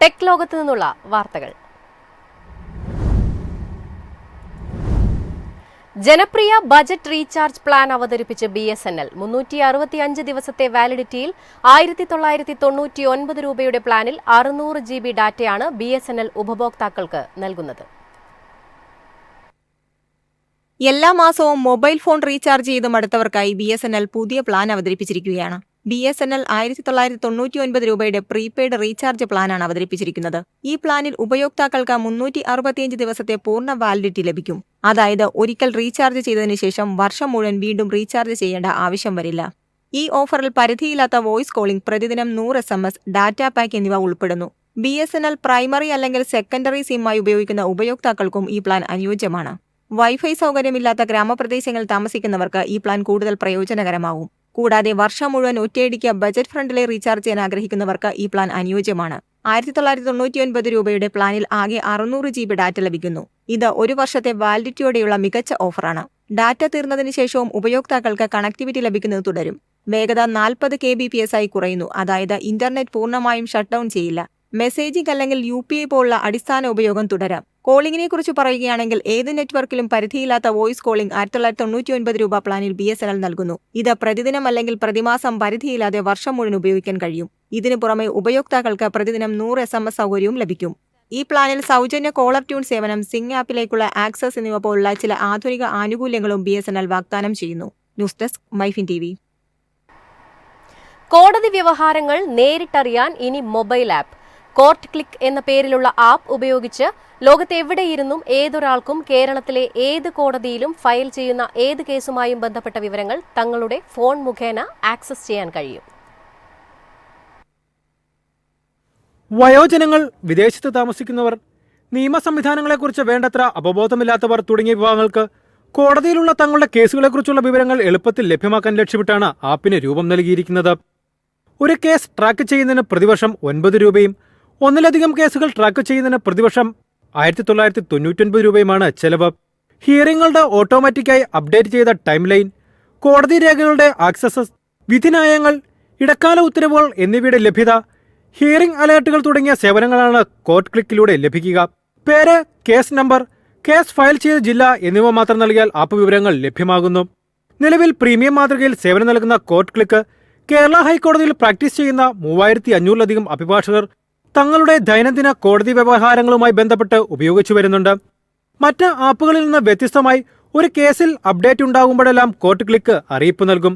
Tech ലോകത്തു നിന്നുള്ള വാർത്തകൾ. ജനപ്രിയ ബജറ്റ് റീചാർജ് പ്ലാൻ അവതരിപ്പിച്ച് BSNL 365 ദിവസത്തെ വാലിഡിറ്റിയിൽ 1999 രൂപയുടെ പ്ലാനിൽ 600 GB ഡാറ്റയാണ് BSNL ഉപഭോക്താക്കൾക്ക് നൽകുന്നത്. എല്ലാ മാസവും മൊബൈൽ ഫോൺ റീചാർജ് ചെയ്ത് മടുത്തവർക്കായി BSNL പുതിയ പ്ലാൻ അവതരിപ്പിച്ചിരിക്കുകയാണ്. BSNL 1999 രൂപയുടെ പ്രീപെയ്ഡ് റീചാർജ് പ്ലാനാണ് അവതരിപ്പിച്ചിരിക്കുന്നത്. ഈ പ്ലാനിൽ ഉപയോക്താക്കൾക്ക് 365 ദിവസത്തെ പൂർണ്ണ വാലിഡിറ്റി ലഭിക്കും. അതായത് ഒരിക്കൽ റീചാർജ് ചെയ്തതിനു ശേഷം വർഷം മുഴുവൻ വീണ്ടും റീചാർജ് ചെയ്യേണ്ട ആവശ്യം വരില്ല. ഈ ഓഫറിൽ പരിധിയില്ലാത്ത വോയിസ് കോളിംഗ്, പ്രതിദിനം 100 SMS, ഡാറ്റ പാക്ക് എന്നിവ ഉൾപ്പെടുന്നു. BSNL പ്രൈമറി അല്ലെങ്കിൽ സെക്കൻഡറി സിമ്മായി ഉപയോഗിക്കുന്ന ഉപയോക്താക്കൾക്കും ഈ പ്ലാൻ അനുയോജ്യമാണ്. വൈഫൈ സൗകര്യമില്ലാത്ത ഗ്രാമപ്രദേശങ്ങളിൽ താമസിക്കുന്നവർക്ക് ഈ പ്ലാൻ കൂടുതൽ പ്രയോജനകരമാവും. കൂടാതെ വർഷം മുഴുവൻ ഒറ്റയടിക്ക് ബജറ്റ് ഫ്രണ്ട്ലി റീചാർജ് ചെയ്യാൻ ആഗ്രഹിക്കുന്നവർക്ക് ഈ പ്ലാൻ അനുയോജ്യമാണ്. 1999 രൂപയുടെ പ്ലാനിൽ ആകെ 600 GB ഡാറ്റ ലഭിക്കുന്നു. ഇത് ഒരു വർഷത്തെ വാലിഡിറ്റിയോടെയുള്ള മികച്ച ഓഫറാണ്. ഡാറ്റ തീർന്നതിന് ശേഷവും ഉപയോക്താക്കൾക്ക് കണക്ടിവിറ്റി ലഭിക്കുന്നത് തുടരും. വേഗത 40 kbps ആയി കുറയുന്നു. അതായത് ഇന്റർനെറ്റ് പൂർണ്ണമായും ഷട്ട് ഡൗൺ ചെയ്യില്ല. മെസ്സേജിംഗ് അല്ലെങ്കിൽ UPI പോലുള്ള അടിസ്ഥാന ഉപയോഗം തുടരാം. കോളിംഗിനെ കുറിച്ച് പറയുകയാണെങ്കിൽ ഏത് നെറ്റ്വർക്കിലും പരിധിയില്ലാത്ത വോയിസ് കോളിംഗ് 1999 രൂപ പ്ലാനിൽ BSNL നൽകുന്നു. ഇത് പ്രതിദിനം അല്ലെങ്കിൽ പ്രതിമാസം പരിധിയില്ലാതെ വർഷം മുഴുവൻ ഉപയോഗിക്കാൻ കഴിയും. ഇതിനു പുറമെ ഉപയോക്താക്കൾക്ക് പ്രതിദിനം 100 SMS സൗകര്യവും ലഭിക്കും. ഈ പ്ലാനിൽ സൗജന്യ കോളർ ട്യൂൺ സേവനം, സിംഗ് ആപ്പിലേക്കുള്ള ആക്സസ് എന്നിവ പോലുള്ള ചില ആധുനിക ആനുകൂല്യങ്ങളും BSNL വാഗ്ദാനം ചെയ്യുന്നു. News desk MyFin TV. കോടതി വ്യവഹാരങ്ങൾ നേരിട്ടറിയാൻ ഇനി മൊബൈൽ ആപ്പ്. കോർട്ട് ക്ലിക്ക് എന്ന പേരിലുള്ള ആപ്പ് ഉപയോഗിച്ച് ലോകത്തെവിടെയിരുന്നും ഏതൊരാൾക്കും കേരളത്തിലെ ഏത് കോടതിയിലും ഫയൽ ചെയ്യുന്ന ഏത് കേസുമായും ബന്ധപ്പെട്ട വിവരങ്ങൾ തങ്ങളുടെ ഫോൺ മുഖേന ആക്സസ് ചെയ്യാൻ കഴിയും. വയോജനങ്ങൾ, വിദേശത്ത് താമസിക്കുന്നവർ, നിയമ സംവിധാനങ്ങളെക്കുറിച്ച് വേണ്ടത്ര അവബോധമില്ലാത്തവർ തുടങ്ങിയ വിഭാഗങ്ങൾക്ക് കോടതിയിലുള്ള തങ്ങളുടെ കേസുകളെക്കുറിച്ചുള്ള വിവരങ്ങൾ എളുപ്പത്തിൽ ലഭ്യമാക്കാൻ ലക്ഷ്യമിട്ടാണ് ആപ്പിന് രൂപം നൽകിയിരിക്കുന്നത്. ഒരു കേസ് ട്രാക്ക് ചെയ്യുന്നതിന് പ്രതിവർഷം 9 രൂപയും ഒന്നിലധികം കേസുകൾ ട്രാക്ക് ചെയ്യുന്നതിന് പ്രതിവർഷം 1999 രൂപയുമാണ് ചെലവ്. ഹിയറിംഗുകളുടെ ഓട്ടോമാറ്റിക്കായി അപ്ഡേറ്റ് ചെയ്ത ടൈം ലൈൻ, കോടതി രേഖകളുടെ ആക്സസ്, വിധിന്യായങ്ങൾ, ഇടക്കാല ഉത്തരവുകൾ എന്നിവയുടെ ലഭ്യത, ഹിയറിംഗ് അലേർട്ടുകൾ തുടങ്ങിയ സേവനങ്ങളാണ് കോർട്ട് ക്ലിക്കിലൂടെ ലഭിക്കുക. പേര്, കേസ് നമ്പർ, കേസ് ഫയൽ ചെയ്ത ജില്ല എന്നിവ മാത്രം നൽകിയാൽ ആപ്പ് വിവരങ്ങൾ ലഭ്യമാകുന്നു. നിലവിൽ പ്രീമിയം മാതൃകയിൽ സേവനം നൽകുന്ന കോർട്ട് ക്ലിക്ക് കേരള ഹൈക്കോടതിയിൽ പ്രാക്ടീസ് ചെയ്യുന്ന 3500-ലധികം അഭിഭാഷകർ തങ്ങളുടെ ദൈനംദിന കോടതി വ്യവഹാരങ്ങളുമായി ബന്ധപ്പെട്ട് ഉപയോഗിച്ചു വരുന്നുണ്ട്. മറ്റ് ആപ്പുകളിൽ നിന്ന് വ്യത്യസ്തമായി ഒരു കേസിൽ അപ്ഡേറ്റ് ഉണ്ടാകുമ്പോഴെല്ലാം കോർട്ട് ക്ലിക്ക് അറിയിപ്പ് നൽകും.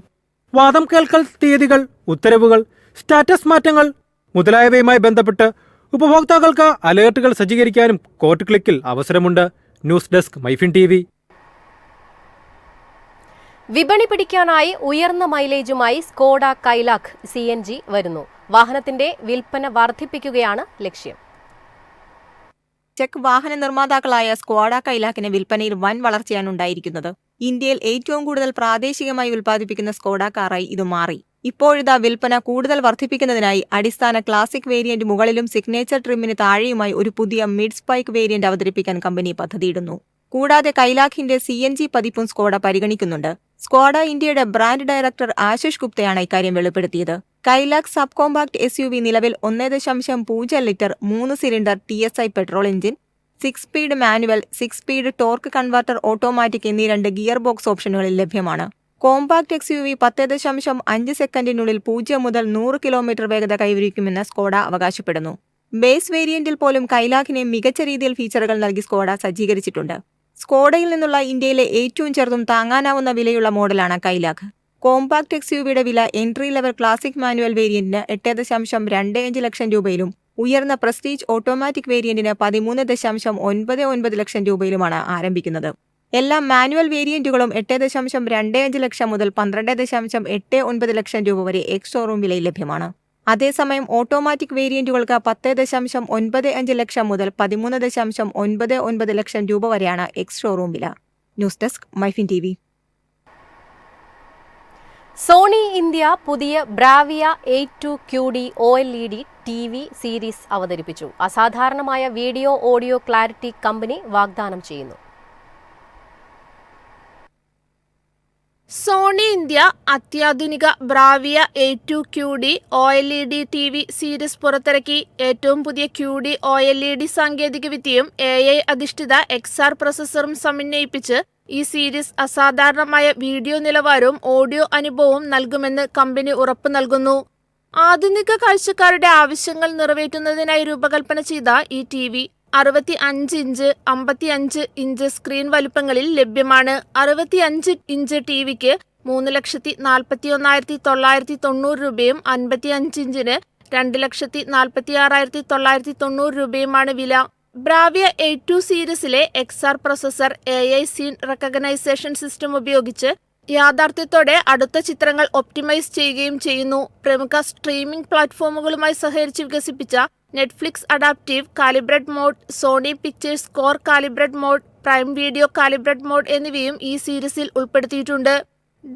വാദം കേൾക്കൽ തീയതികൾ, ഉത്തരവുകൾ, സ്റ്റാറ്റസ് മാറ്റങ്ങൾ മുതലായവയുമായി ബന്ധപ്പെട്ട് ഉപഭോക്താക്കൾക്ക് അലേർട്ടുകൾ സജ്ജീകരിക്കാനും കോർട്ട് ക്ലിക്കിൽ അവസരമുണ്ട്. News desk MyFin TV. വിപണി പിടിക്കാനായി ഉയർന്ന മൈലേജുമായി സ്കോഡ കൈലാഖ് CNG വരുന്നു. വാഹനത്തിന്റെ വിൽപ്പന വർദ്ധിപ്പിക്കുകയാണ് ലക്ഷ്യം. ചെക്ക് വാഹന നിർമ്മാതാക്കളായ സ്കോഡ കൈലാഖിന് വിൽപ്പനയിൽ വൻ വളർച്ചയാണ് ഉണ്ടായിരിക്കുന്നത്. ഇന്ത്യയിൽ ഏറ്റവും കൂടുതൽ പ്രാദേശികമായി ഉൽപ്പാദിപ്പിക്കുന്ന സ്കോഡ കാറായി ഇത് മാറി. ഇപ്പോഴിതാ വിൽപ്പന കൂടുതൽ വർദ്ധിപ്പിക്കുന്നതിനായി അടിസ്ഥാന ക്ലാസിക് വേരിയന്റ് മുകളിലും സിഗ്നേച്ചർ ട്രിമ്മിന് താഴെയുമായി ഒരു പുതിയ മിഡ് സ്പൈക്ക് വേരിയന്റ് അവതരിപ്പിക്കാൻ കമ്പനി പദ്ധതിയിടുന്നു. കൂടാതെ കൈലാഖിന്റെ CNG പതിപ്പും സ്കോഡ പരിഗണിക്കുന്നുണ്ട്. സ്കോഡ ഇന്ത്യയുടെ ബ്രാൻഡ് ഡയറക്ടർ ആശിഷ് ഗുപ്തയാണ് ഇക്കാര്യം വെളിപ്പെടുത്തിയത്. കൈലാഖ് സബ് കോമ്പാക്ട് SUV നിലവിൽ 1.0 litre 3 cylinder TSI petrol engine, 6 speed manual, 6 speed torque converter automatic എന്നീ 2 ഗിയർ ബോക്സ് ഓപ്ഷനുകളിൽ ലഭ്യമാണ്. കോമ്പാക്ട് XUV 10.5 സെക്കൻഡിനുള്ളിൽ 0 മുതൽ 100 കിലോമീറ്റർ വേഗത കൈവരിക്കുമെന്ന് സ്കോഡ അവകാശപ്പെടുന്നു. ബേസ് വേരിയന്റിൽ പോലും കൈലാഖിനെ മികച്ച രീതിയിൽ ഫീച്ചറുകൾ നൽകി സ്കോഡ സജ്ജീകരിച്ചിട്ടുണ്ട്. സ്കോഡയിൽ നിന്നുള്ള ഇന്ത്യയിലെ ഏറ്റവും ചെറുതും താങ്ങാനാവുന്ന വിലയുള്ള മോഡലാണ് കൈലാഖ്. കോമ്പാക്ട് XUVയുടെ വില എൻട്രി ലെവൽ ക്ലാസിക് മാനുവൽ വേരിയന്റിന് 8.25 ലക്ഷം രൂപയിലും ഉയർന്ന പ്രസ്റ്റീജ് ഓട്ടോമാറ്റിക് വേരിയന്റിന് 13.99 ലക്ഷം രൂപയിലുമാണ് ആരംഭിക്കുന്നത്. എല്ലാ മാനുവൽ വേരിയന്റുകളും 8.25 ലക്ഷം മുതൽ 12.89 ലക്ഷം രൂപ വരെ എക്സ് ഷോറൂം വിലയിൽ ലഭ്യമാണ്. അതേസമയം ഓട്ടോമാറ്റിക് വേരിയന്റുകൾക്ക് 10.95 ലക്ഷം മുതൽ 13.99 ലക്ഷം രൂപ വരെയാണ് എക്സ് ഷോറൂം വില. News desk MyFin TV. Sony India പുതിയ Bravia 82 QD OLED TV series അവതരിപ്പിച്ചു. അസാധാരണമായ വീഡിയോ ഓഡിയോ ക്ലാരിറ്റി കമ്പനി വാഗ്ദാനം ചെയ്യുന്നു. സോണി ഇന്ത്യ അത്യാധുനിക Bravia A2 QD OLED TV series പുറത്തിറക്കി. ഏറ്റവും പുതിയ QD OLED സാങ്കേതികവിദ്യയും AI അധിഷ്ഠിത XR പ്രോസസ്സറും സമന്വയിപ്പിച്ച് ഈ സീരീസ് അസാധാരണമായ വീഡിയോ നിലവാരവും ഓഡിയോ അനുഭവവും നൽകുമെന്ന് കമ്പനി ഉറപ്പു നൽകുന്നു. ആധുനിക കാഴ്ചക്കാരുടെ ആവശ്യങ്ങൾ നിറവേറ്റുന്നതിനായി രൂപകൽപ്പന ചെയ്ത ഈ TV 65 ഇഞ്ച്, 55 ഇഞ്ച് സ്ക്രീൻ വലുപ്പങ്ങളിൽ ലഭ്യമാണ്. 65 ഇഞ്ച് ടിവിക്ക് 3,41,990 രൂപയും 55 ഇഞ്ചിന് 2,46,990 രൂപയുമാണ് വില. ബ്രാവിയ A2 സീരീസിലെ XR processor AI scene recognition system ഉപയോഗിച്ച് യാഥാർത്ഥ്യത്തോടെ അടുത്ത ചിത്രങ്ങൾ ഒപ്റ്റിമൈസ് ചെയ്യുകയും ചെയ്യുന്നു. പ്രമുഖ സ്ട്രീമിംഗ് പ്ലാറ്റ്ഫോമുകളുമായി സഹകരിച്ച് വികസിപ്പിച്ച Netflix adaptive calibrate mode, Sony Pictures Core calibrate mode, Prime Video calibrate mode എന്നിവയും ഈ സീരീസിൽ ഉൾപ്പെടുത്തിയിട്ടുണ്ട്.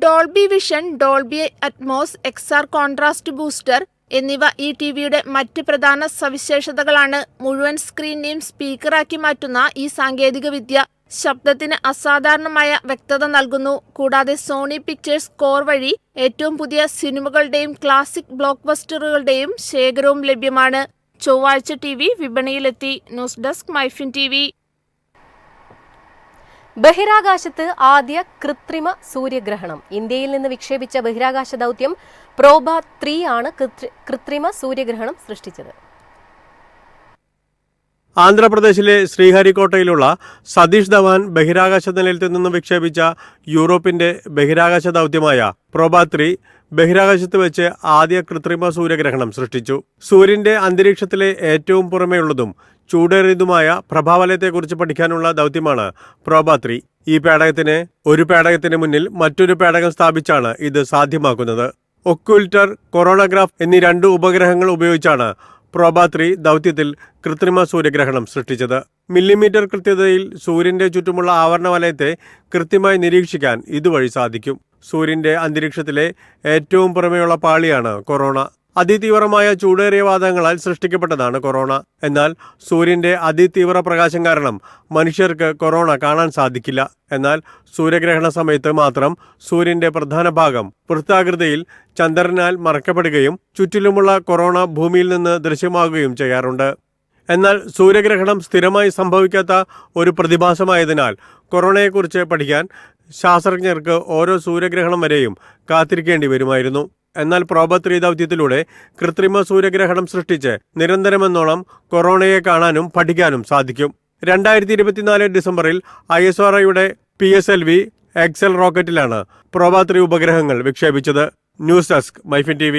Dolby Vision, Dolby Atmos, XR contrast booster എന്നിവ ഈ ടിവിയുടെ മറ്റ് പ്രധാന സവിശേഷതകളാണ്. മുഴുവൻ സ്ക്രീനെയും സ്പീക്കറാക്കി മാറ്റുന്ന ഈ സാങ്കേതികവിദ്യ ശബ്ദത്തിന് അസാധാരണമായ വ്യക്തത നൽകുന്നു. കൂടാതെ സോണി പിക്ചേഴ്സ് കോർ വഴി ഏറ്റവും പുതിയ സിനിമകളുടെയും ക്ലാസിക് ബ്ലോക്ക് ബസ്റ്ററുകളുടെയും ശേഖരവും ലഭ്യമാണ്. ചൊവ്വാഴ്ച TV വിപണിയിലെത്തി. News desk MyFin TV. ബഹിരാകാശത്ത് ആദ്യ കൃത്രിമ സൂര്യഗ്രഹണം. ഇന്ത്യയിൽ നിന്ന് വിക്ഷേപിച്ച ബഹിരാകാശ ദൗത്യം പ്രോബ 3 ആണ് കൃത്രിമ സൂര്യഗ്രഹണം സൃഷ്ടിച്ചത്. ആന്ധ്രാപ്രദേശിലെ ശ്രീഹരിക്കോട്ടയിലുള്ള സതീഷ് ധവാൻ ബഹിരാകാശ നിലയത്തിൽ നിന്നും വിക്ഷേപിച്ച യൂറോപ്പിന്റെ ബഹിരാകാശ ദൗത്യമായ പ്രോബ 3 ബഹിരാകാശത്ത് വെച്ച് ആദ്യ കൃത്രിമ സൂര്യഗ്രഹണം സൃഷ്ടിച്ചു. സൂര്യന്റെ അന്തരീക്ഷത്തിലെ ഏറ്റവും പുറമേയുള്ളതും ചൂടേറിയതുമായ പ്രഭാവലയത്തെക്കുറിച്ച് പഠിക്കാനുള്ള ദൗത്യമാണ് പ്രോബ 3. ഈ പേടകത്തിന് ഒരു പേടകത്തിന് മുന്നിൽ മറ്റൊരു പേടകം സ്ഥാപിച്ചാണ് ഇത് സാധ്യമാക്കുന്നത്. ഒക്യുൽറ്റർ, കൊറോണഗ്രാഫ് എന്നീ 2 ഉപഗ്രഹങ്ങൾ ഉപയോഗിച്ചാണ് പ്രോബ 3 ദൗത്യത്തിൽ കൃത്രിമ സൂര്യഗ്രഹണം സൃഷ്ടിച്ചത്. മില്ലിമീറ്റർ കൃത്യതയിൽ സൂര്യന്റെ ചുറ്റുമുള്ള ആവരണ വലയത്തെ കൃത്യമായി നിരീക്ഷിക്കാൻ ഇതുവഴി സാധിക്കും. സൂര്യന്റെ അന്തരീക്ഷത്തിലെ ഏറ്റവും പുറമെയുള്ള പാളിയാണ് കൊറോണ. അതിതീവ്രമായ ചൂടേറിയ വാതകങ്ങളാൽ സൃഷ്ടിക്കപ്പെട്ടതാണ് കൊറോണ. എന്നാൽ സൂര്യന്റെ അതിതീവ്ര പ്രകാശം കാരണം മനുഷ്യർക്ക് കൊറോണ കാണാൻ സാധിക്കില്ല. എന്നാൽ സൂര്യഗ്രഹണ സമയത്ത് മാത്രം സൂര്യന്റെ പ്രധാന ഭാഗം വൃത്താകൃതിയിൽ ചന്ദ്രനാൽ മറക്കപ്പെടുകയും ചുറ്റിലുമുള്ള കൊറോണ ഭൂമിയിൽ നിന്ന് ദൃശ്യമാകുകയും ചെയ്യാറുണ്ട്. എന്നാൽ സൂര്യഗ്രഹണം സ്ഥിരമായി സംഭവിക്കാത്ത ഒരു പ്രതിഭാസമായതിനാൽ കൊറോണയെക്കുറിച്ച് പഠിക്കാൻ ശാസ്ത്രജ്ഞർക്ക് ഓരോ സൂര്യഗ്രഹണം വരെയും കാത്തിരിക്കേണ്ടി വരുമായിരുന്നു. എന്നാൽ പ്രോബ 3 ദൗത്യത്തിലൂടെ കൃത്രിമ സൂര്യഗ്രഹണം സൃഷ്ടിച്ച് നിരന്തരമെന്നോണം കൊറോണയെ കാണാനും പഠിക്കാനും സാധിക്കും. 2024 ഡിസംബറിൽ ISROയുടെ PSLV XL റോക്കറ്റിലാണ് പ്രോബ 3 ഉപഗ്രഹങ്ങൾ വിക്ഷേപിച്ചത്. News desk MyFin TV.